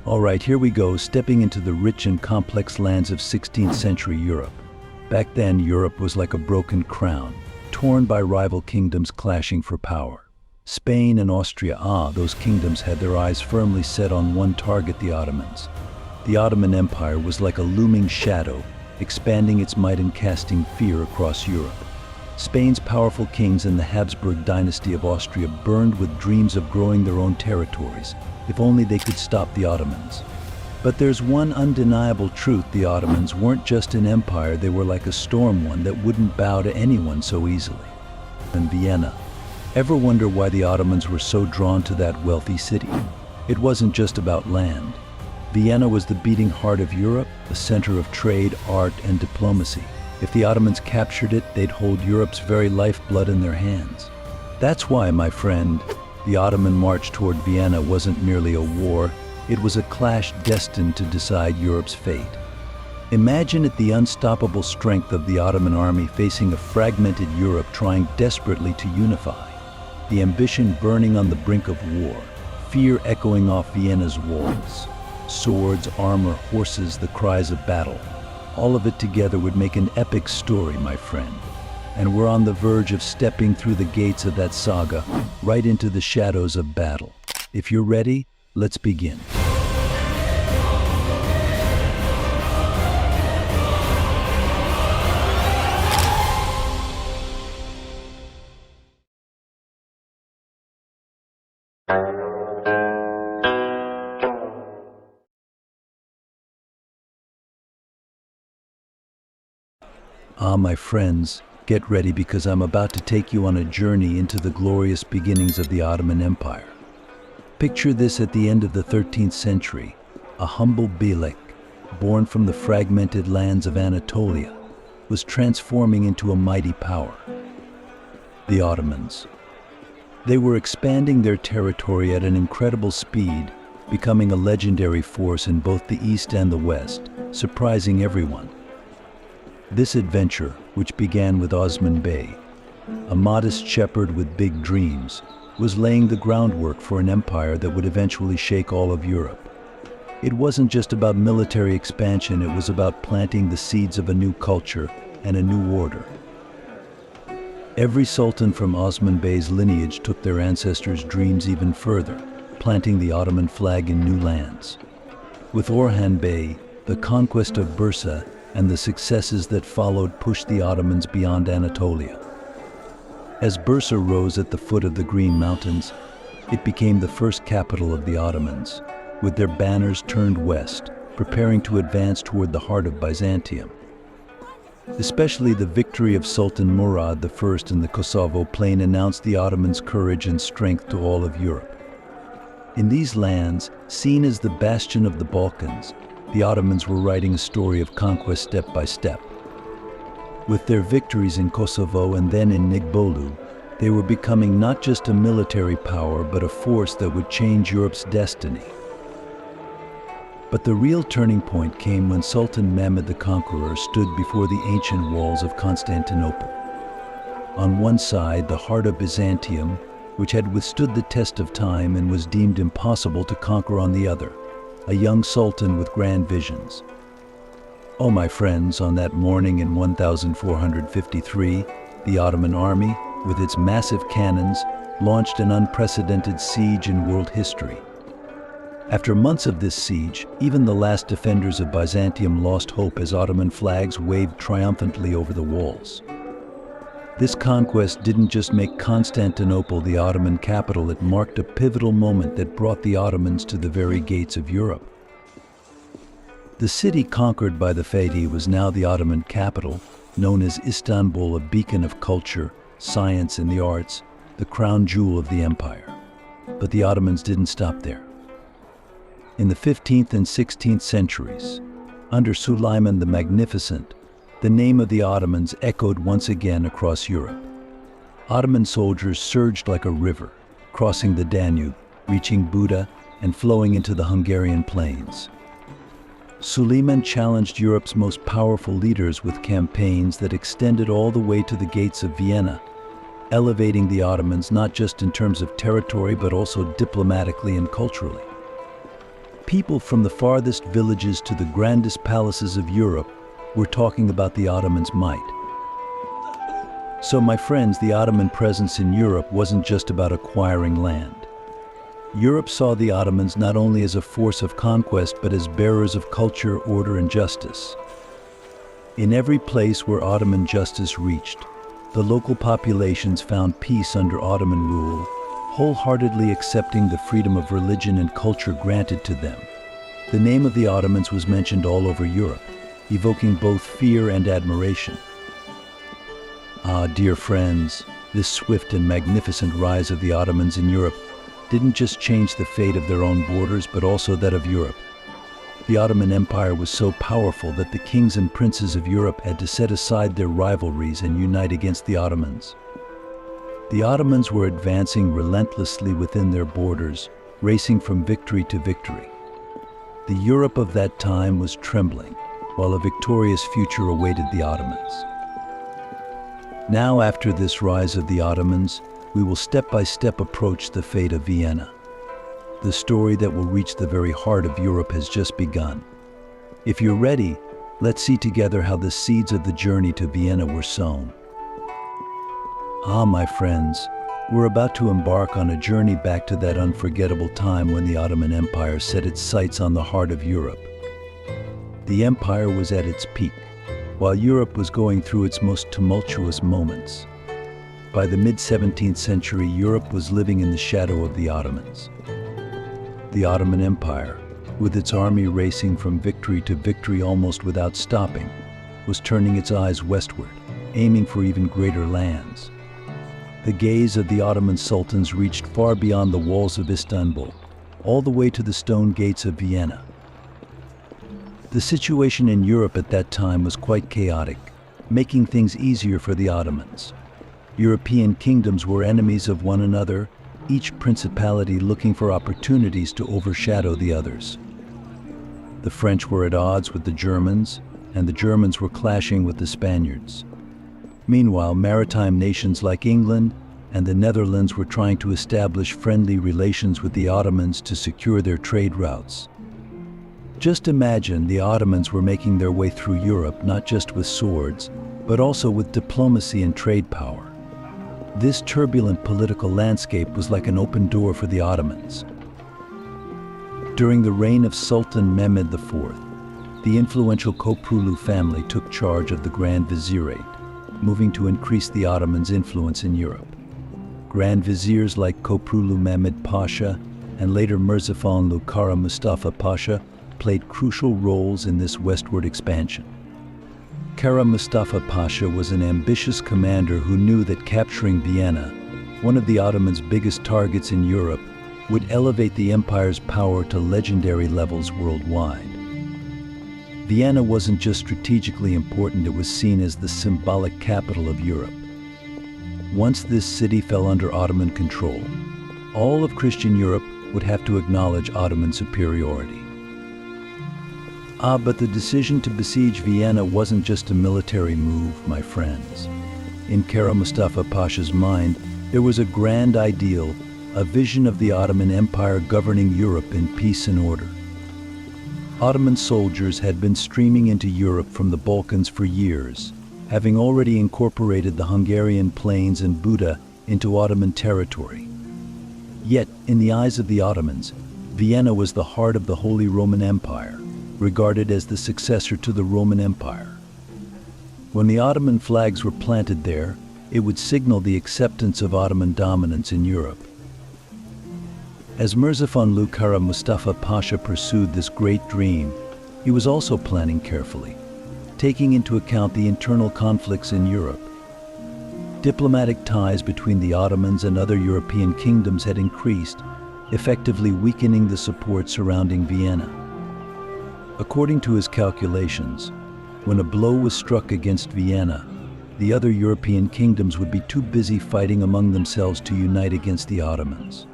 All right, here we go, stepping into the rich and complex lands of 16th century Europe. Back then, Europe was like a broken crown, torn by rival kingdoms clashing for power. Spain and Austria, those kingdoms had their eyes firmly set on one target, the Ottomans. The Ottoman Empire was like a looming shadow, expanding its might and casting fear across Europe. Spain's powerful kings and the Habsburg Dynasty of Austria burned with dreams of growing their own territories, if only they could stop the Ottomans. But there's one undeniable truth: the Ottomans weren't just an empire, they were like a storm, one that wouldn't bow to anyone so easily. And Vienna. Ever wonder why the Ottomans were so drawn to that wealthy city? It wasn't just about land. Vienna was the beating heart of Europe, the center of trade, art, and diplomacy. If the Ottomans captured it, they'd hold Europe's very lifeblood in their hands. That's why, my friend, the Ottoman march toward Vienna wasn't merely a war, it was a clash destined to decide Europe's fate. Imagine it, the unstoppable strength of the Ottoman army facing a fragmented Europe trying desperately to unify. The ambition burning on the brink of war, fear echoing off Vienna's walls. Swords, armor, horses, the cries of battle. All of it together would make an epic story, my friend. And we're on the verge of stepping through the gates of that saga, right into the shadows of battle. If you're ready, let's begin. My friends, get ready, because I'm about to take you on a journey into the glorious beginnings of the Ottoman Empire. Picture this: at the end of the 13th century, a humble Beylik, born from the fragmented lands of Anatolia, was transforming into a mighty power. The Ottomans. They were expanding their territory at an incredible speed, becoming a legendary force in both the East and the West, surprising everyone. This adventure, which began with Osman Bey, a modest shepherd with big dreams, was laying the groundwork for an empire that would eventually shake all of Europe. It wasn't just about military expansion, it was about planting the seeds of a new culture and a new order. Every sultan from Osman Bey's lineage took their ancestors' dreams even further, planting the Ottoman flag in new lands. With Orhan Bey, the conquest of Bursa and the successes that followed pushed the Ottomans beyond Anatolia. As Bursa rose at the foot of the Green Mountains, it became the first capital of the Ottomans, with their banners turned west, preparing to advance toward the heart of Byzantium. Especially the victory of Sultan Murad I in the Kosovo plain announced the Ottomans' courage and strength to all of Europe. In these lands, seen as the bastion of the Balkans, the Ottomans were writing a story of conquest step by step. With their victories in Kosovo and then in Nigbolu, they were becoming not just a military power, but a force that would change Europe's destiny. But the real turning point came when Sultan Mehmed the Conqueror stood before the ancient walls of Constantinople. On one side, the heart of Byzantium, which had withstood the test of time and was deemed impossible to conquer; on the other, a young sultan with grand visions. Oh, my friends, on that morning in 1453, the Ottoman army, with its massive cannons, launched an unprecedented siege in world history. After months of this siege, even the last defenders of Byzantium lost hope as Ottoman flags waved triumphantly over the walls. This conquest didn't just make Constantinople the Ottoman capital, it marked a pivotal moment that brought the Ottomans to the very gates of Europe. The city conquered by the Fethi was now the Ottoman capital, known as Istanbul, a beacon of culture, science, and the arts, the crown jewel of the empire. But the Ottomans didn't stop there. In the 15th and 16th centuries, under Suleiman the Magnificent, the name of the Ottomans echoed once again across Europe. Ottoman soldiers surged like a river, crossing the Danube, reaching Buda, and flowing into the Hungarian plains. Suleiman challenged Europe's most powerful leaders with campaigns that extended all the way to the gates of Vienna, elevating the Ottomans not just in terms of territory but also diplomatically and culturally. People from the farthest villages to the grandest palaces of Europe were talking about the Ottomans' might. So, my friends, the Ottoman presence in Europe wasn't just about acquiring land. Europe saw the Ottomans not only as a force of conquest, but as bearers of culture, order, and justice. In every place where Ottoman justice reached, the local populations found peace under Ottoman rule, wholeheartedly accepting the freedom of religion and culture granted to them. The name of the Ottomans was mentioned all over Europe, evoking both fear and admiration. Ah, dear friends, this swift and magnificent rise of the Ottomans in Europe didn't just change the fate of their own borders, but also that of Europe. The Ottoman Empire was so powerful that the kings and princes of Europe had to set aside their rivalries and unite against the Ottomans. The Ottomans were advancing relentlessly within their borders, racing from victory to victory. The Europe of that time was trembling, while a victorious future awaited the Ottomans. Now, after this rise of the Ottomans, we will step by step approach the fate of Vienna. The story that will reach the very heart of Europe has just begun. If you're ready, let's see together how the seeds of the journey to Vienna were sown. Ah, my friends, we're about to embark on a journey back to that unforgettable time when the Ottoman Empire set its sights on the heart of Europe. The empire was at its peak, while Europe was going through its most tumultuous moments. By the mid-17th century, Europe was living in the shadow of the Ottomans. The Ottoman Empire, with its army racing from victory to victory almost without stopping, was turning its eyes westward, aiming for even greater lands. The gaze of the Ottoman sultans reached far beyond the walls of Istanbul, all the way to the stone gates of Vienna. The situation in Europe at that time was quite chaotic, making things easier for the Ottomans. European kingdoms were enemies of one another, each principality looking for opportunities to overshadow the others. The French were at odds with the Germans, and the Germans were clashing with the Spaniards. Meanwhile, maritime nations like England and the Netherlands were trying to establish friendly relations with the Ottomans to secure their trade routes. Just imagine, the Ottomans were making their way through Europe not just with swords, but also with diplomacy and trade power. This turbulent political landscape was like an open door for the Ottomans. During the reign of Sultan Mehmed IV, the influential Köprülü family took charge of the Grand Vizierate, moving to increase the Ottomans' influence in Europe. Grand Viziers like Köprülü Mehmed Pasha and later Mirzafon Kara Mustafa Pasha played crucial roles in this westward expansion. Kara Mustafa Pasha was an ambitious commander who knew that capturing Vienna, one of the Ottomans' biggest targets in Europe, would elevate the empire's power to legendary levels worldwide. Vienna wasn't just strategically important, it was seen as the symbolic capital of Europe. Once this city fell under Ottoman control, all of Christian Europe would have to acknowledge Ottoman superiority. But the decision to besiege Vienna wasn't just a military move, my friends. In Kara Mustafa Pasha's mind, there was a grand ideal, a vision of the Ottoman Empire governing Europe in peace and order. Ottoman soldiers had been streaming into Europe from the Balkans for years, having already incorporated the Hungarian plains and Buda into Ottoman territory. Yet, in the eyes of the Ottomans, Vienna was the heart of the Holy Roman Empire, regarded as the successor to the Roman Empire. When the Ottoman flags were planted there, it would signal the acceptance of Ottoman dominance in Europe. As Mirzafon Kara Mustafa Pasha pursued this great dream, he was also planning carefully, taking into account the internal conflicts in Europe. Diplomatic ties between the Ottomans and other European kingdoms had increased, effectively weakening the support surrounding Vienna. According to his calculations, when a blow was struck against Vienna, the other European kingdoms would be too busy fighting among themselves to unite against the Ottomans.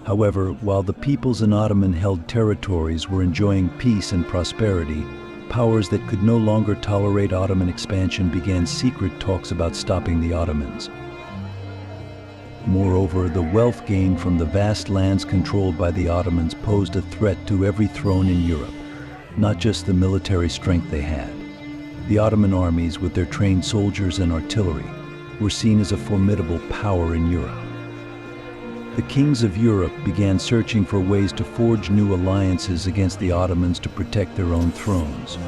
However, while the peoples in Ottoman-held territories were enjoying peace and prosperity, powers that could no longer tolerate Ottoman expansion began secret talks about stopping the Ottomans. Moreover, the wealth gained from the vast lands controlled by the Ottomans posed a threat to every throne in Europe, not just the military strength they had. The Ottoman armies, with their trained soldiers and artillery, were seen as a formidable power in Europe. The kings of Europe began searching for ways to forge new alliances against the Ottomans to protect their own thrones.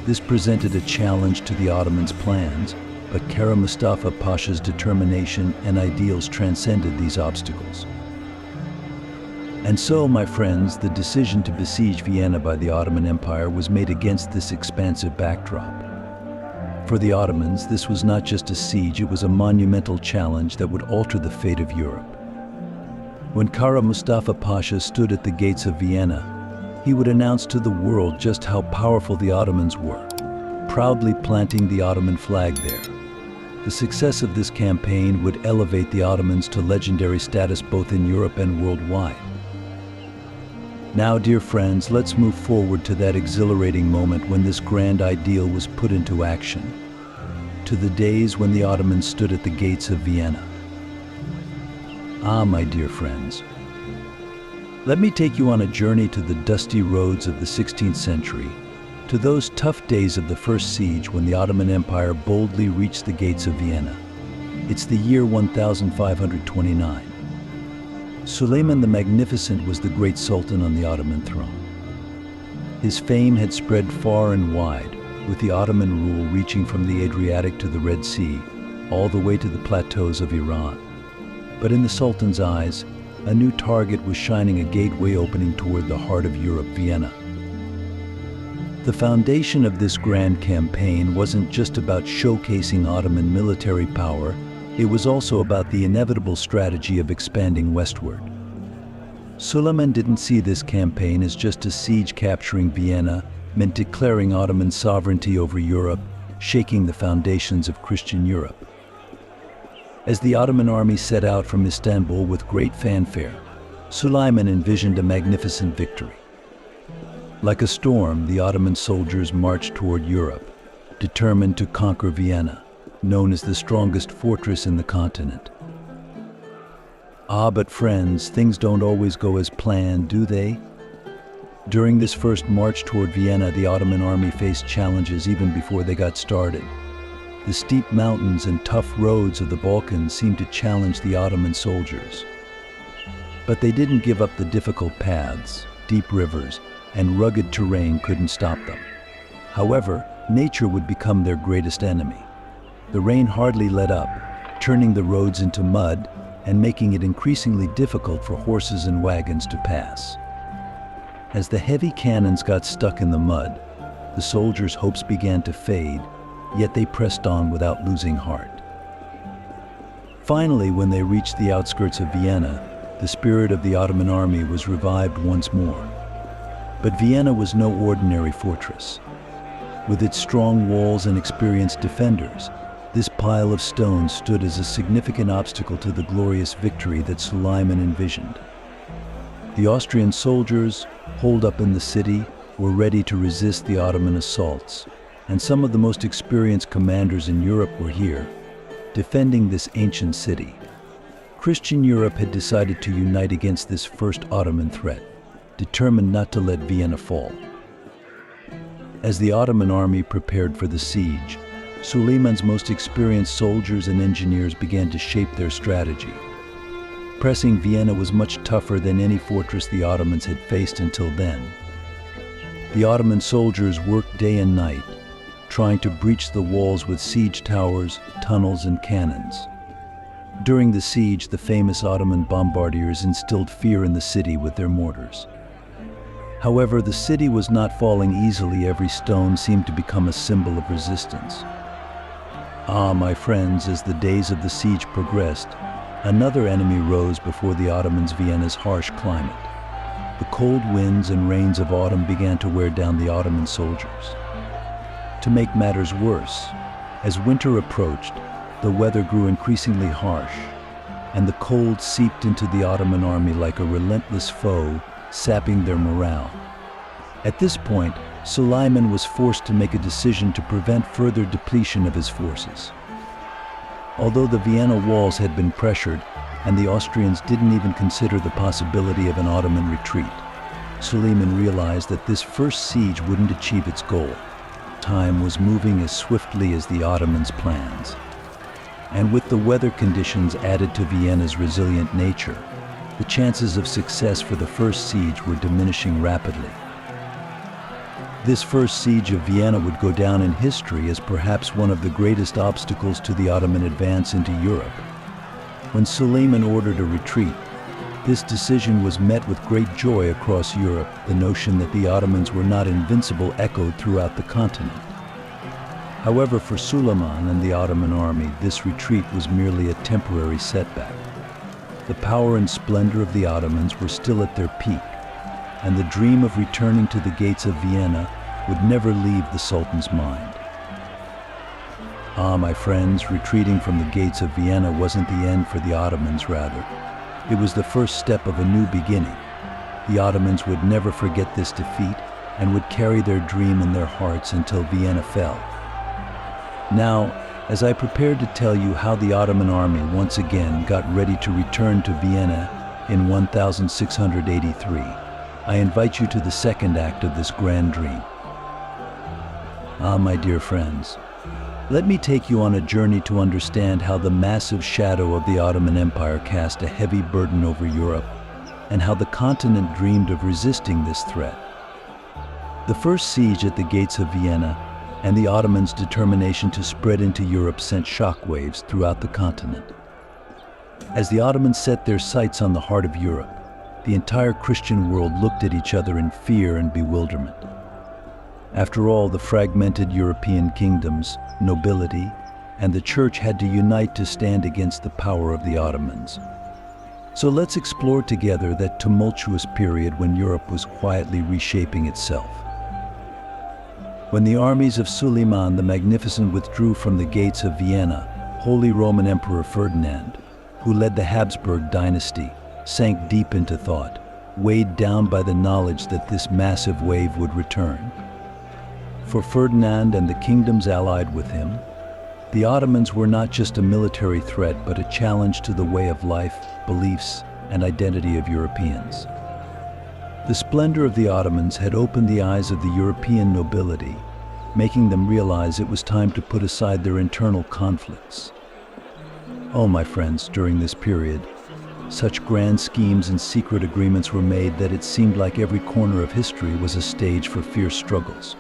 This presented a challenge to the Ottomans' plans, but Kara Mustafa Pasha's determination and ideals transcended these obstacles. And so, my friends, the decision to besiege Vienna by the Ottoman Empire was made against this expansive backdrop. For the Ottomans, this was not just a siege, it was a monumental challenge that would alter the fate of Europe. When Kara Mustafa Pasha stood at the gates of Vienna, he would announce to the world just how powerful the Ottomans were, proudly planting the Ottoman flag there. The success of this campaign would elevate the Ottomans to legendary status both in Europe and worldwide. Now, dear friends, let's move forward to that exhilarating moment when this grand ideal was put into action, to the days when the Ottomans stood at the gates of Vienna. Ah, my dear friends, let me take you on a journey to the dusty roads of the 16th century, to those tough days of the first siege when the Ottoman Empire boldly reached the gates of Vienna. It's the year 1529. Suleiman the Magnificent was the great sultan on the Ottoman throne. His fame had spread far and wide, with the Ottoman rule reaching from the Adriatic to the Red Sea, all the way to the plateaus of Iran. But in the Sultan's eyes, a new target was shining, a gateway opening toward the heart of Europe, Vienna. The foundation of this grand campaign wasn't just about showcasing Ottoman military power, it was also about the inevitable strategy of expanding westward. Suleiman didn't see this campaign as just a siege capturing Vienna, meant declaring Ottoman sovereignty over Europe, shaking the foundations of Christian Europe. As the Ottoman army set out from Istanbul with great fanfare, Suleiman envisioned a magnificent victory. Like a storm, the Ottoman soldiers marched toward Europe, determined to conquer Vienna, known as the strongest fortress in the continent. Ah, but friends, things don't always go as planned, do they? During this first march toward Vienna, the Ottoman army faced challenges even before they got started. The steep mountains and tough roads of the Balkans seemed to challenge the Ottoman soldiers. But they didn't give up. The difficult paths, deep rivers, and rugged terrain couldn't stop them. However, nature would become their greatest enemy. The rain hardly let up, turning the roads into mud and making it increasingly difficult for horses and wagons to pass. As the heavy cannons got stuck in the mud, the soldiers' hopes began to fade, yet they pressed on without losing heart. Finally, when they reached the outskirts of Vienna, the spirit of the Ottoman army was revived once more. But Vienna was no ordinary fortress. With its strong walls and experienced defenders, this pile of stone stood as a significant obstacle to the glorious victory that Suleiman envisioned. The Austrian soldiers, holed up in the city, were ready to resist the Ottoman assaults, and some of the most experienced commanders in Europe were here, defending this ancient city. Christian Europe had decided to unite against this first Ottoman threat, determined not to let Vienna fall. As the Ottoman army prepared for the siege, Suleiman's most experienced soldiers and engineers began to shape their strategy. Pressing Vienna was much tougher than any fortress the Ottomans had faced until then. The Ottoman soldiers worked day and night, trying to breach the walls with siege towers, tunnels, and cannons. During the siege, the famous Ottoman bombardiers instilled fear in the city with their mortars. However, the city was not falling easily. Every stone seemed to become a symbol of resistance. Ah, my friends, as the days of the siege progressed, another enemy rose before the Ottomans: Vienna's harsh climate. The cold winds and rains of autumn began to wear down the Ottoman soldiers. To make matters worse, as winter approached, the weather grew increasingly harsh, and the cold seeped into the Ottoman army like a relentless foe, sapping their morale. At this point, Suleiman was forced to make a decision to prevent further depletion of his forces. Although the Vienna walls had been pressured, and the Austrians didn't even consider the possibility of an Ottoman retreat. Suleiman realized that this first siege wouldn't achieve its goal. Time was moving as swiftly as the Ottomans' plans. And with the weather conditions added to Vienna's resilient nature, the chances of success for the first siege were diminishing rapidly. This first siege of Vienna would go down in history as perhaps one of the greatest obstacles to the Ottoman advance into Europe. When Suleiman ordered a retreat, this decision was met with great joy across Europe. The notion that the Ottomans were not invincible echoed throughout the continent. However, for Suleiman and the Ottoman army, this retreat was merely a temporary setback. The power and splendor of the Ottomans were still at their peak, and the dream of returning to the gates of Vienna would never leave the Sultan's mind. Ah, my friends, retreating from the gates of Vienna wasn't the end for the Ottomans, rather. It was the first step of a new beginning. The Ottomans would never forget this defeat and would carry their dream in their hearts until Vienna fell. Now, as I prepared to tell you how the Ottoman army once again got ready to return to Vienna in 1683, I invite you to the second act of this grand dream. Ah, my dear friends, let me take you on a journey to understand how the massive shadow of the Ottoman Empire cast a heavy burden over Europe, and how the continent dreamed of resisting this threat. The first siege at the gates of Vienna and the Ottomans' determination to spread into Europe sent shockwaves throughout the continent. As the Ottomans set their sights on the heart of Europe, the entire Christian world looked at each other in fear and bewilderment. After all, the fragmented European kingdoms, nobility, and the church had to unite to stand against the power of the Ottomans. So let's explore together that tumultuous period when Europe was quietly reshaping itself. When the armies of Suleiman the Magnificent withdrew from the gates of Vienna, Holy Roman Emperor Ferdinand, who led the Habsburg Dynasty, sank deep into thought, weighed down by the knowledge that this massive wave would return. For Ferdinand and the kingdoms allied with him, the Ottomans were not just a military threat, but a challenge to the way of life, beliefs, and identity of Europeans. The splendor of the Ottomans had opened the eyes of the European nobility, making them realize it was time to put aside their internal conflicts. Oh, my friends, during this period, such grand schemes and secret agreements were made that it seemed like every corner of history was a stage for fierce struggles.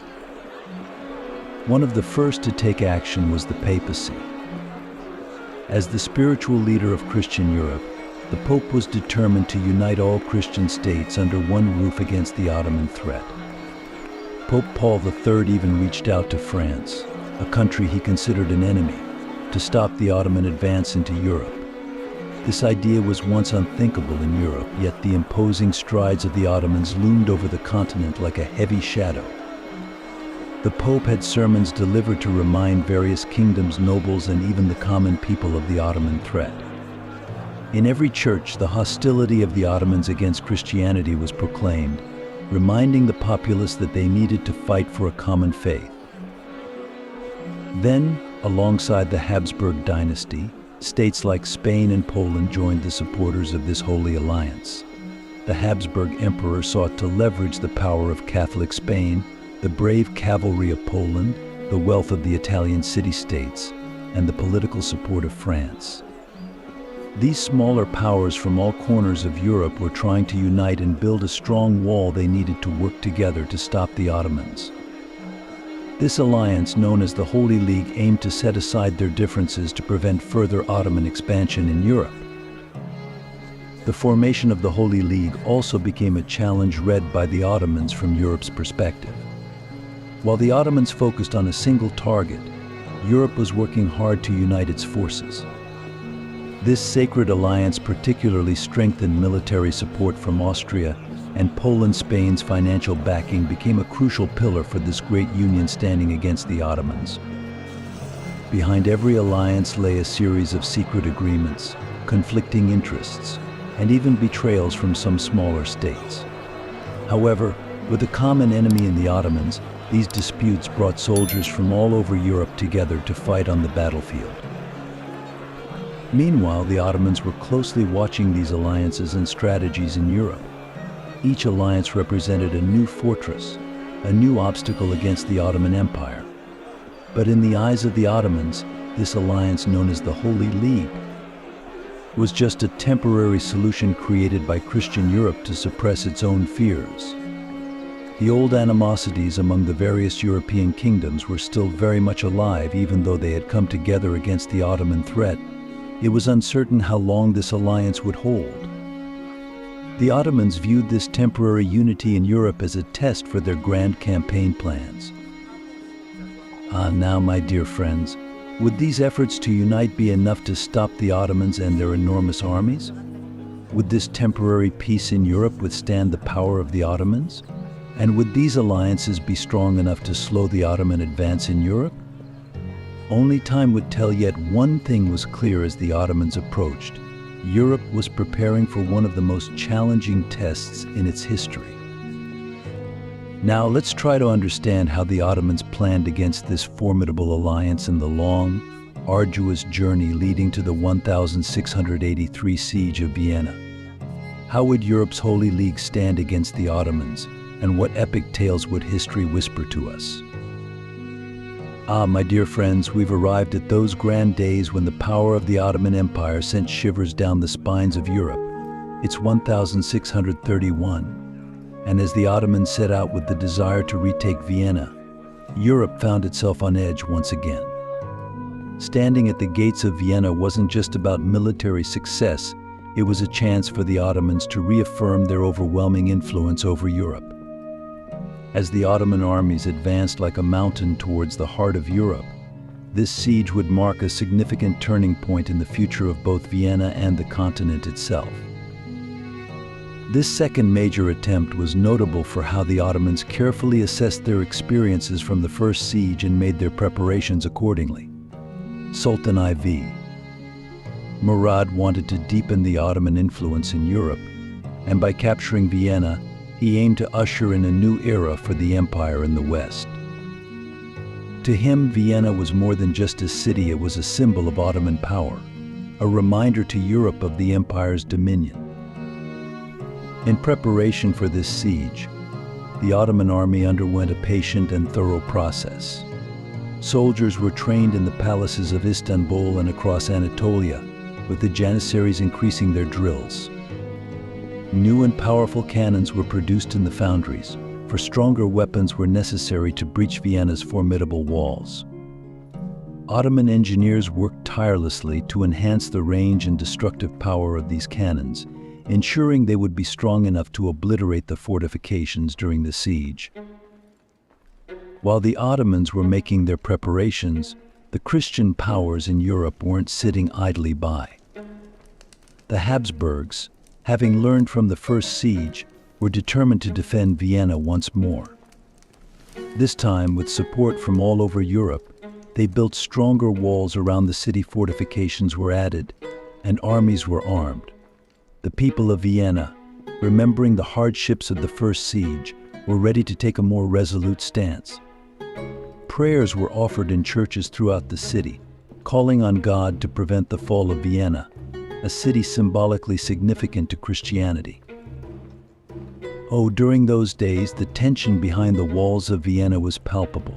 One of the first to take action was the papacy. As the spiritual leader of Christian Europe, the Pope was determined to unite all Christian states under one roof against the Ottoman threat. Pope Paul III even reached out to France, a country he considered an enemy, to stop the Ottoman advance into Europe. This idea was once unthinkable in Europe, yet the imposing strides of the Ottomans loomed over the continent like a heavy shadow. The Pope had sermons delivered to remind various kingdoms, nobles, and even the common people of the Ottoman threat. In every church, the hostility of the Ottomans against Christianity was proclaimed, reminding the populace that they needed to fight for a common faith. Then, alongside the Habsburg Dynasty, states like Spain and Poland joined the supporters of this holy alliance. The Habsburg Emperor sought to leverage the power of Catholic Spain, the brave cavalry of Poland, the wealth of the Italian city-states, and the political support of France. These smaller powers from all corners of Europe were trying to unite and build a strong wall they needed to work together to stop the Ottomans. This alliance, known as the Holy League, aimed to set aside their differences to prevent further Ottoman expansion in Europe. The formation of the Holy League also became a challenge read by the Ottomans from Europe's perspective. While the Ottomans focused on a single target, Europe was working hard to unite its forces. This sacred alliance particularly strengthened military support from Austria, and Poland-Spain's financial backing became a crucial pillar for this great union standing against the Ottomans. Behind every alliance lay a series of secret agreements, conflicting interests, and even betrayals from some smaller states. However, with a common enemy in the Ottomans, these disputes brought soldiers from all over Europe together to fight on the battlefield. Meanwhile, the Ottomans were closely watching these alliances and strategies in Europe. Each alliance represented a new fortress, a new obstacle against the Ottoman Empire. But in the eyes of the Ottomans, this alliance, known as the Holy League, was just a temporary solution created by Christian Europe to suppress its own fears. The old animosities among the various European kingdoms were still very much alive, even though they had come together against the Ottoman threat. It was uncertain how long this alliance would hold. The Ottomans viewed this temporary unity in Europe as a test for their grand campaign plans. Now, my dear friends, would these efforts to unite be enough to stop the Ottomans and their enormous armies? Would this temporary peace in Europe withstand the power of the Ottomans? And would these alliances be strong enough to slow the Ottoman advance in Europe? Only time would tell, yet one thing was clear as the Ottomans approached. Europe was preparing for one of the most challenging tests in its history. Now let's try to understand how the Ottomans planned against this formidable alliance in the long, arduous journey leading to the 1683 Siege of Vienna. How would Europe's Holy League stand against the Ottomans, and what epic tales would history whisper to us? My dear friends, we've arrived at those grand days when the power of the Ottoman Empire sent shivers down the spines of Europe. It's 1631. And as the Ottomans set out with the desire to retake Vienna, Europe found itself on edge once again. Standing at the gates of Vienna wasn't just about military success, it was a chance for the Ottomans to reaffirm their overwhelming influence over Europe. As the Ottoman armies advanced like a mountain towards the heart of Europe, this siege would mark a significant turning point in the future of both Vienna and the continent itself. This second major attempt was notable for how the Ottomans carefully assessed their experiences from the first siege and made their preparations accordingly. Sultan IV Murad wanted to deepen the Ottoman influence in Europe, and by capturing Vienna, he aimed to usher in a new era for the empire in the West. To him, Vienna was more than just a city, it was a symbol of Ottoman power, a reminder to Europe of the empire's dominion. In preparation for this siege, the Ottoman army underwent a patient and thorough process. Soldiers were trained in the palaces of Istanbul and across Anatolia, with the Janissaries increasing their drills. New and powerful cannons were produced in the foundries, for stronger weapons were necessary to breach Vienna's formidable walls. Ottoman engineers worked tirelessly to enhance the range and destructive power of these cannons, ensuring they would be strong enough to obliterate the fortifications during the siege. While the Ottomans were making their preparations, the Christian powers in Europe weren't sitting idly by. The Habsburgs, having learned from the first siege, were determined to defend Vienna once more. This time, with support from all over Europe, they built stronger walls around the city, fortifications were added, and armies were armed. The people of Vienna, remembering the hardships of the first siege, were ready to take a more resolute stance. Prayers were offered in churches throughout the city, calling on God to prevent the fall of Vienna, a city symbolically significant to Christianity. During those days, the tension behind the walls of Vienna was palpable.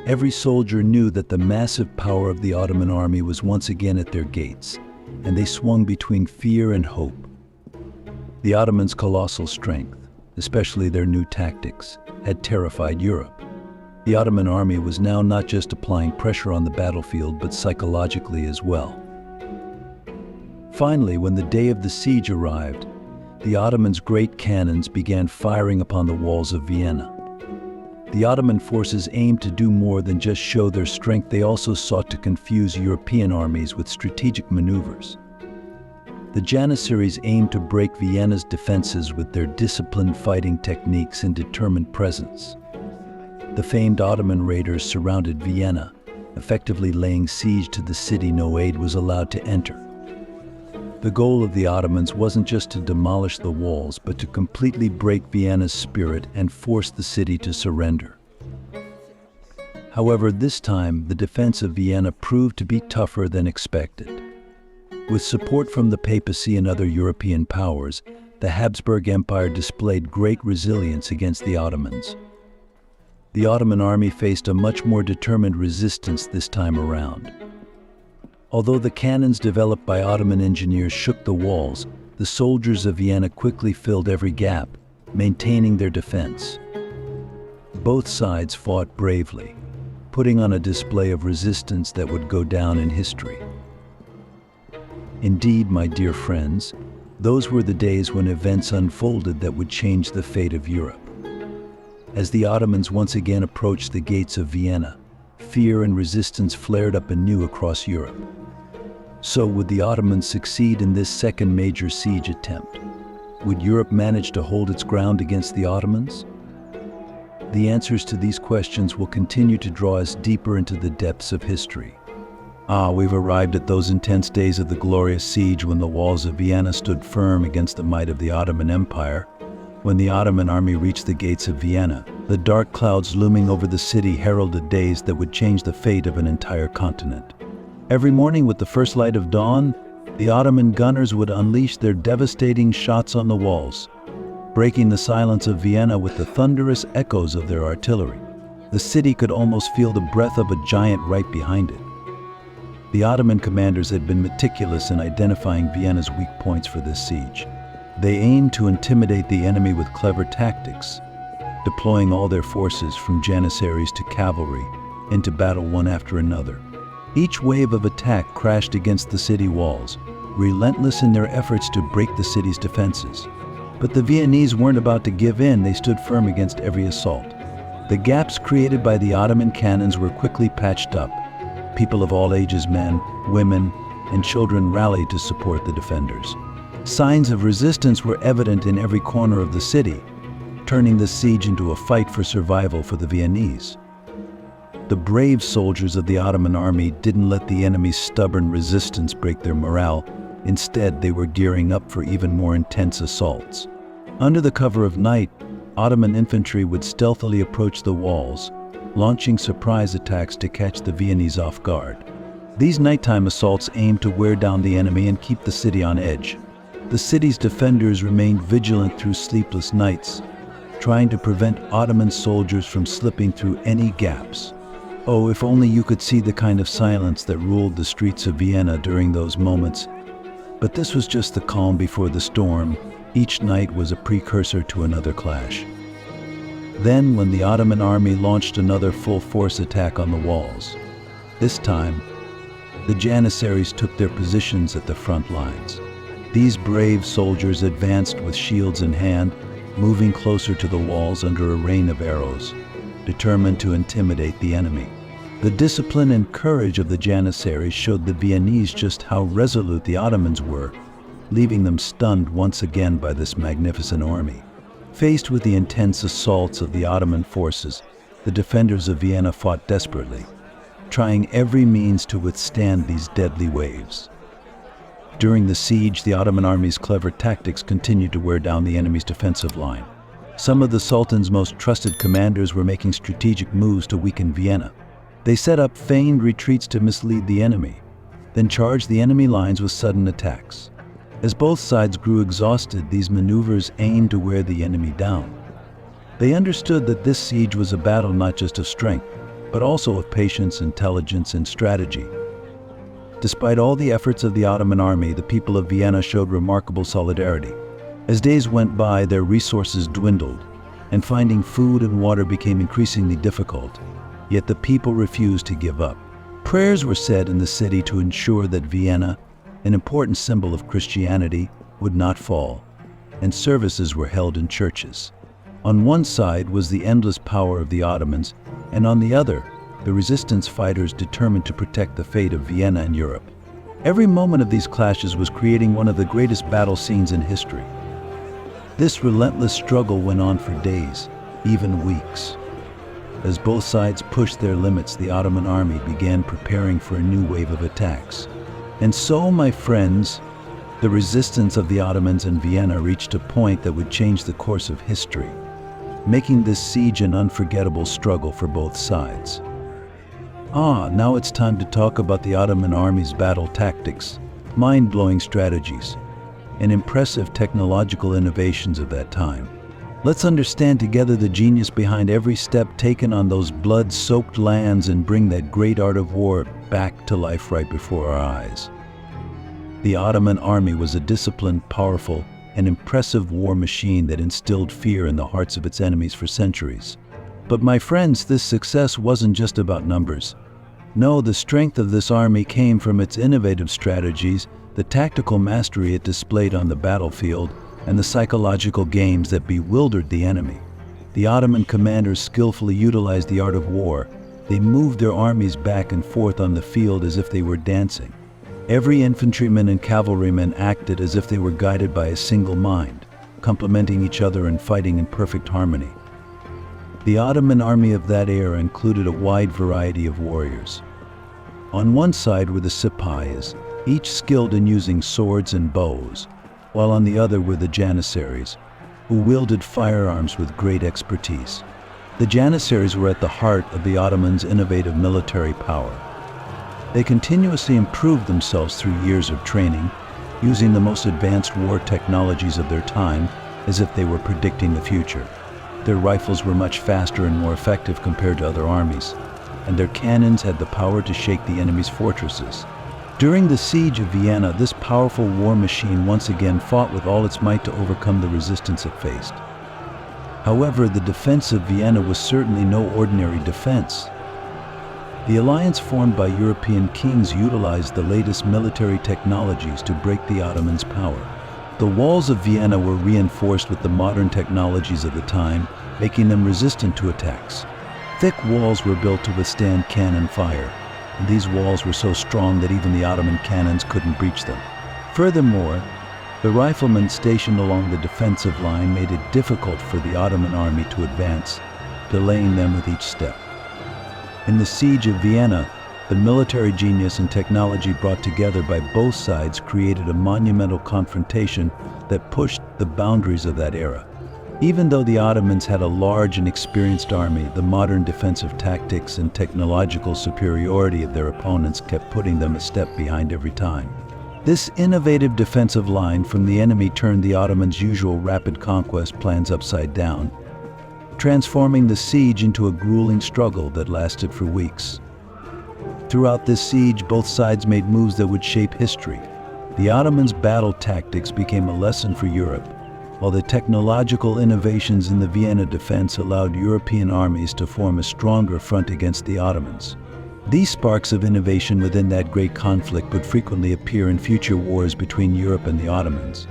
Every soldier knew that the massive power of the Ottoman army was once again at their gates, and they swung between fear and hope. The Ottomans' colossal strength, especially their new tactics, had terrified Europe. The Ottoman army was now not just applying pressure on the battlefield, but psychologically as well. Finally, when the day of the siege arrived, the Ottomans' great cannons began firing upon the walls of Vienna. The Ottoman forces aimed to do more than just show their strength, they also sought to confuse European armies with strategic maneuvers. The Janissaries aimed to break Vienna's defenses with their disciplined fighting techniques and determined presence. The famed Ottoman raiders surrounded Vienna, effectively laying siege to the city. No aid was allowed to enter. The goal of the Ottomans wasn't just to demolish the walls, but to completely break Vienna's spirit and force the city to surrender. However, this time, the defense of Vienna proved to be tougher than expected. With support from the papacy and other European powers, the Habsburg Empire displayed great resilience against the Ottomans. The Ottoman army faced a much more determined resistance this time around. Although the cannons developed by Ottoman engineers shook the walls, the soldiers of Vienna quickly filled every gap, maintaining their defense. Both sides fought bravely, putting on a display of resistance that would go down in history. Indeed, my dear friends, those were the days when events unfolded that would change the fate of Europe. As the Ottomans once again approached the gates of Vienna, fear and resistance flared up anew across Europe. So would the Ottomans succeed in this second major siege attempt? Would Europe manage to hold its ground against the Ottomans? The answers to these questions will continue to draw us deeper into the depths of history. We've arrived at those intense days of the glorious siege when the walls of Vienna stood firm against the might of the Ottoman Empire. When the Ottoman army reached the gates of Vienna, the dark clouds looming over the city heralded days that would change the fate of an entire continent. Every morning with the first light of dawn, the Ottoman gunners would unleash their devastating shots on the walls, breaking the silence of Vienna with the thunderous echoes of their artillery. The city could almost feel the breath of a giant right behind it. The Ottoman commanders had been meticulous in identifying Vienna's weak points for this siege. They aimed to intimidate the enemy with clever tactics, deploying all their forces from janissaries to cavalry into battle one after another. Each wave of attack crashed against the city walls, relentless in their efforts to break the city's defenses. But the Viennese weren't about to give in. They stood firm against every assault. The gaps created by the Ottoman cannons were quickly patched up. People of all ages, men, women, and children rallied to support the defenders. Signs of resistance were evident in every corner of the city, turning the siege into a fight for survival for the Viennese. The brave soldiers of the Ottoman army didn't let the enemy's stubborn resistance break their morale. Instead, they were gearing up for even more intense assaults. Under the cover of night, Ottoman infantry would stealthily approach the walls, launching surprise attacks to catch the Viennese off guard. These nighttime assaults aimed to wear down the enemy and keep the city on edge. The city's defenders remained vigilant through sleepless nights, trying to prevent Ottoman soldiers from slipping through any gaps. Oh, if only you could see the kind of silence that ruled the streets of Vienna during those moments. But this was just the calm before the storm. Each night was a precursor to another clash. Then, when the Ottoman army launched another full-force attack on the walls, this time, the janissaries took their positions at the front lines. These brave soldiers advanced with shields in hand, moving closer to the walls under a rain of arrows, determined to intimidate the enemy. The discipline and courage of the janissaries showed the Viennese just how resolute the Ottomans were, leaving them stunned once again by this magnificent army. Faced with the intense assaults of the Ottoman forces, the defenders of Vienna fought desperately, trying every means to withstand these deadly waves. During the siege, the Ottoman army's clever tactics continued to wear down the enemy's defensive line. Some of the Sultan's most trusted commanders were making strategic moves to weaken Vienna. They set up feigned retreats to mislead the enemy, then charged the enemy lines with sudden attacks. As both sides grew exhausted, these maneuvers aimed to wear the enemy down. They understood that this siege was a battle not just of strength, but also of patience, intelligence, and strategy. Despite all the efforts of the Ottoman army, the people of Vienna showed remarkable solidarity. As days went by, their resources dwindled, and finding food and water became increasingly difficult. Yet the people refused to give up. Prayers were said in the city to ensure that Vienna, an important symbol of Christianity, would not fall, and services were held in churches. On one side was the endless power of the Ottomans, and on the other, the resistance fighters determined to protect the fate of Vienna and Europe. Every moment of these clashes was creating one of the greatest battle scenes in history. This relentless struggle went on for days, even weeks. As both sides pushed their limits, the Ottoman army began preparing for a new wave of attacks. And so, my friends, the resistance of the Ottomans in Vienna reached a point that would change the course of history, making this siege an unforgettable struggle for both sides. Now it's time to talk about the Ottoman army's battle tactics. mind-blowing strategies, and impressive technological innovations of that time. Let's understand together the genius behind every step taken on those blood-soaked lands and bring that great art of war back to life right before our eyes. The Ottoman army was a disciplined, powerful, and impressive war machine that instilled fear in the hearts of its enemies for centuries. But my friends, this success wasn't just about numbers. No, the strength of this army came from its innovative strategies, the tactical mastery it displayed on the battlefield, and the psychological games that bewildered the enemy. The Ottoman commanders skillfully utilized the art of war. They moved their armies back and forth on the field as if they were dancing. Every infantryman and cavalryman acted as if they were guided by a single mind, complementing each other and fighting in perfect harmony. The Ottoman army of that era included a wide variety of warriors. On one side were the Sipahs, each skilled in using swords and bows, while on the other were the Janissaries, who wielded firearms with great expertise. The Janissaries were at the heart of the Ottomans' innovative military power. They continuously improved themselves through years of training, using the most advanced war technologies of their time as if they were predicting the future. Their rifles were much faster and more effective compared to other armies, and their cannons had the power to shake the enemy's fortresses. During the Siege of Vienna, this powerful war machine once again fought with all its might to overcome the resistance it faced. However, the defense of Vienna was certainly no ordinary defense. The alliance formed by European kings utilized the latest military technologies to break the Ottomans' power. The walls of Vienna were reinforced with the modern technologies of the time, making them resistant to attacks. Thick walls were built to withstand cannon fire, and these walls were so strong that even the Ottoman cannons couldn't breach them. Furthermore, the riflemen stationed along the defensive line made it difficult for the Ottoman army to advance, delaying them with each step. In the Siege of Vienna, the military genius and technology brought together by both sides created a monumental confrontation that pushed the boundaries of that era. Even though the Ottomans had a large and experienced army, the modern defensive tactics and technological superiority of their opponents kept putting them a step behind every time. This innovative defensive line from the enemy turned the Ottomans' usual rapid conquest plans upside down, transforming the siege into a grueling struggle that lasted for weeks. Throughout this siege, both sides made moves that would shape history. The Ottomans' battle tactics became a lesson for Europe, while the technological innovations in the Vienna defense allowed European armies to form a stronger front against the Ottomans. These sparks of innovation within that great conflict would frequently appear in future wars between Europe and the Ottomans.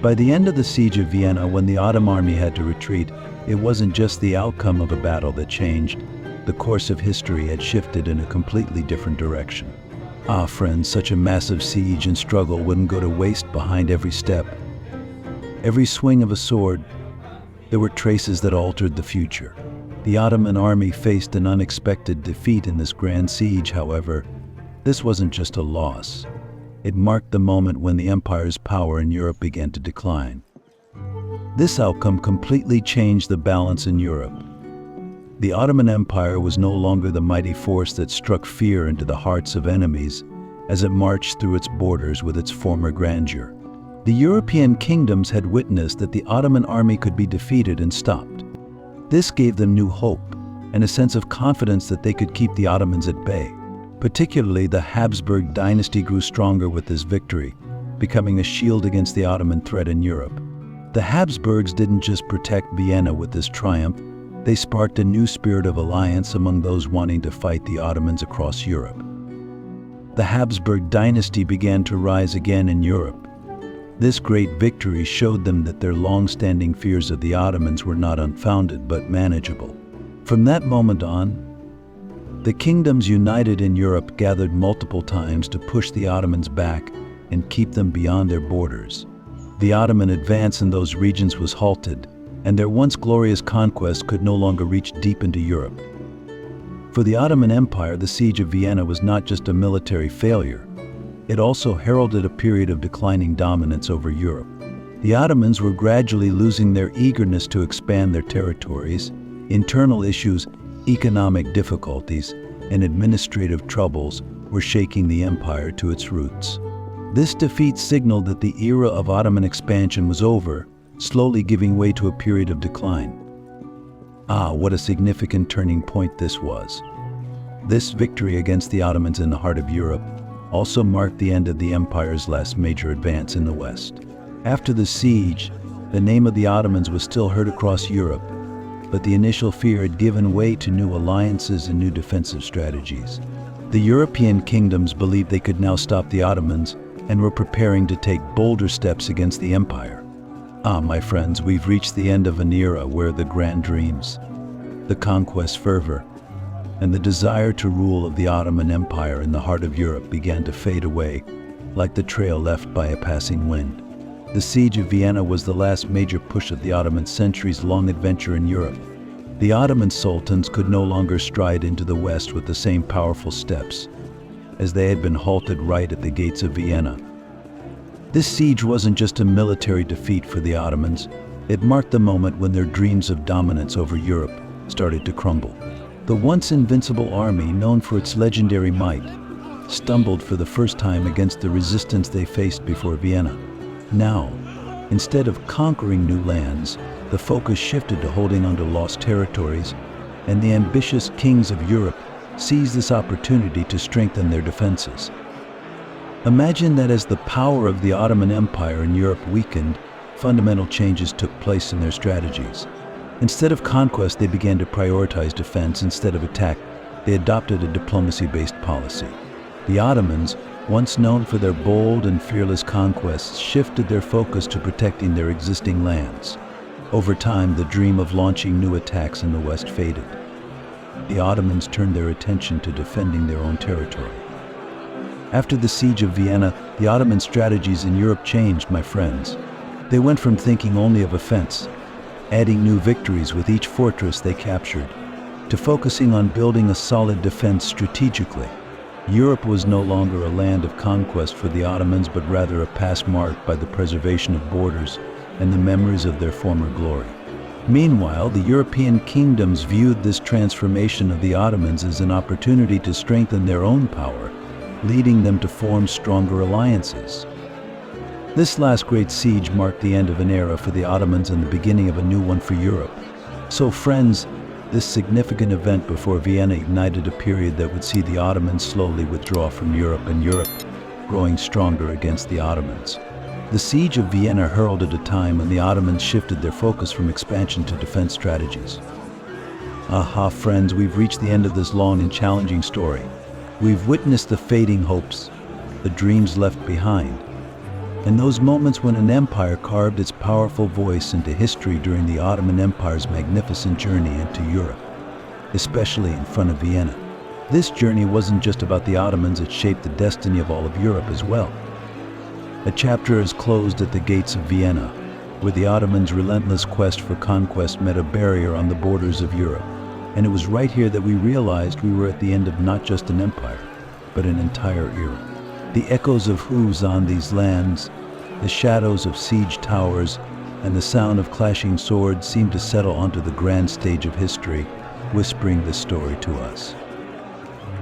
By the end of the Siege of Vienna, when the Ottoman army had to retreat, it wasn't just the outcome of a battle that changed. The course of history had shifted in a completely different direction. Ah, friends, such a massive siege and struggle wouldn't go to waste behind every step. Every swing of a sword, there were traces that altered the future. The Ottoman army faced an unexpected defeat in this grand siege, however. This wasn't just a loss. It marked the moment when the empire's power in Europe began to decline. This outcome completely changed the balance in Europe. The Ottoman Empire was no longer the mighty force that struck fear into the hearts of enemies as it marched through its borders with its former grandeur. The European kingdoms had witnessed that the Ottoman army could be defeated and stopped. This gave them new hope and a sense of confidence that they could keep the Ottomans at bay. Particularly, the Habsburg Dynasty grew stronger with this victory, becoming a shield against the Ottoman threat in Europe. The Habsburgs didn't just protect Vienna with this triumph, they sparked a new spirit of alliance among those wanting to fight the Ottomans across Europe. The Habsburg Dynasty began to rise again in Europe. This great victory showed them that their long-standing fears of the Ottomans were not unfounded but manageable. From that moment on, the kingdoms united in Europe gathered multiple times to push the Ottomans back and keep them beyond their borders. The Ottoman advance in those regions was halted, and their once glorious conquest could no longer reach deep into Europe. For the Ottoman Empire, the Siege of Vienna was not just a military failure. It also heralded a period of declining dominance over Europe. The Ottomans were gradually losing their eagerness to expand their territories. Internal issues, economic difficulties, and administrative troubles were shaking the empire to its roots. This defeat signaled that the era of Ottoman expansion was over, slowly giving way to a period of decline. What a significant turning point this was. This victory against the Ottomans in the heart of Europe also marked the end of the empire's last major advance in the West. After the siege, the name of the Ottomans was still heard across Europe, but the initial fear had given way to new alliances and new defensive strategies. The European kingdoms believed they could now stop the Ottomans and were preparing to take bolder steps against the empire. My friends, we've reached the end of an era where the grand dreams, the conquest fervor, and the desire to rule of the Ottoman Empire in the heart of Europe began to fade away, like the trail left by a passing wind. The Siege of Vienna was the last major push of the Ottoman centuries-long adventure in Europe. The Ottoman sultans could no longer stride into the West with the same powerful steps, as they had been halted right at the gates of Vienna. This siege wasn't just a military defeat for the Ottomans, it marked the moment when their dreams of dominance over Europe started to crumble. The once invincible army, known for its legendary might, stumbled for the first time against the resistance they faced before Vienna. Now, instead of conquering new lands, the focus shifted to holding onto lost territories, and the ambitious kings of Europe seized this opportunity to strengthen their defenses. Imagine that as the power of the Ottoman Empire in Europe weakened, fundamental changes took place in their strategies. Instead of conquest, they began to prioritize defense instead of attack. They adopted a diplomacy-based policy. The Ottomans, once known for their bold and fearless conquests, shifted their focus to protecting their existing lands. Over time, the dream of launching new attacks in the West faded. The Ottomans turned their attention to defending their own territory. After the Siege of Vienna, the Ottoman strategies in Europe changed, my friends. They went from thinking only of offense, adding new victories with each fortress they captured, to focusing on building a solid defense strategically. Europe was no longer a land of conquest for the Ottomans, but rather a past marked by the preservation of borders and the memories of their former glory. Meanwhile, the European kingdoms viewed this transformation of the Ottomans as an opportunity to strengthen their own power, leading them to form stronger alliances. This last great siege marked the end of an era for the Ottomans and the beginning of a new one for Europe. So friends, this significant event before Vienna ignited a period that would see the Ottomans slowly withdraw from Europe and Europe growing stronger against the Ottomans. The Siege of Vienna heralded a time when the Ottomans shifted their focus from expansion to defense strategies. Friends, we've reached the end of this long and challenging story. We've witnessed the fading hopes, the dreams left behind, and those moments when an empire carved its powerful voice into history during the Ottoman Empire's magnificent journey into Europe, especially in front of Vienna. This journey wasn't just about the Ottomans, it shaped the destiny of all of Europe as well. A chapter is closed at the gates of Vienna, where the Ottomans' relentless quest for conquest met a barrier on the borders of Europe. And it was right here that we realized we were at the end of not just an empire, but an entire era. The echoes of hooves on these lands, the shadows of siege towers, and the sound of clashing swords seemed to settle onto the grand stage of history, whispering this story to us.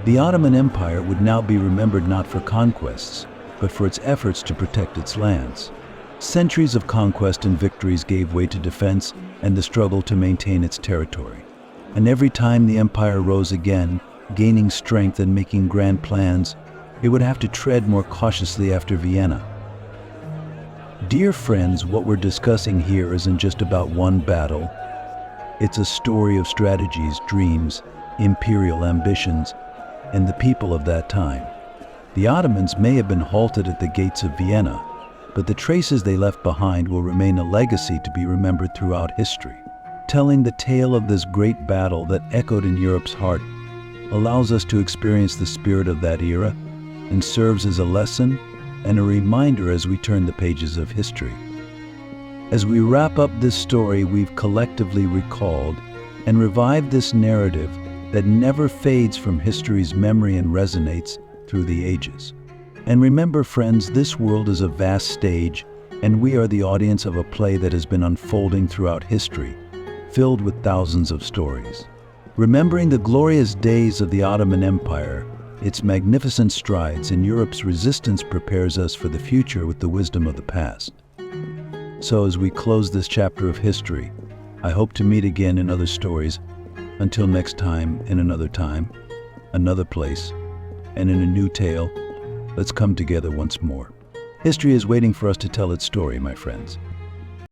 The Ottoman Empire would now be remembered not for conquests, but for its efforts to protect its lands. Centuries of conquest and victories gave way to defense and the struggle to maintain its territory. And every time the empire rose again, gaining strength and making grand plans, it would have to tread more cautiously after Vienna. Dear friends, what we're discussing here isn't just about one battle. It's a story of strategies, dreams, imperial ambitions, and the people of that time. The Ottomans may have been halted at the gates of Vienna, but the traces they left behind will remain a legacy to be remembered throughout history. Telling the tale of this great battle that echoed in Europe's heart allows us to experience the spirit of that era and serves as a lesson and a reminder as we turn the pages of history. As we wrap up this story, we've collectively recalled and revived this narrative that never fades from history's memory and resonates through the ages. And remember, friends, this world is a vast stage, and we are the audience of a play that has been unfolding throughout history, filled with thousands of stories. Remembering the glorious days of the Ottoman Empire, its magnificent strides in Europe's resistance prepares us for the future with the wisdom of the past. So as we close this chapter of history, I hope to meet again in other stories. Until next time, in another time, another place, and in a new tale, let's come together once more. History is waiting for us to tell its story, my friends.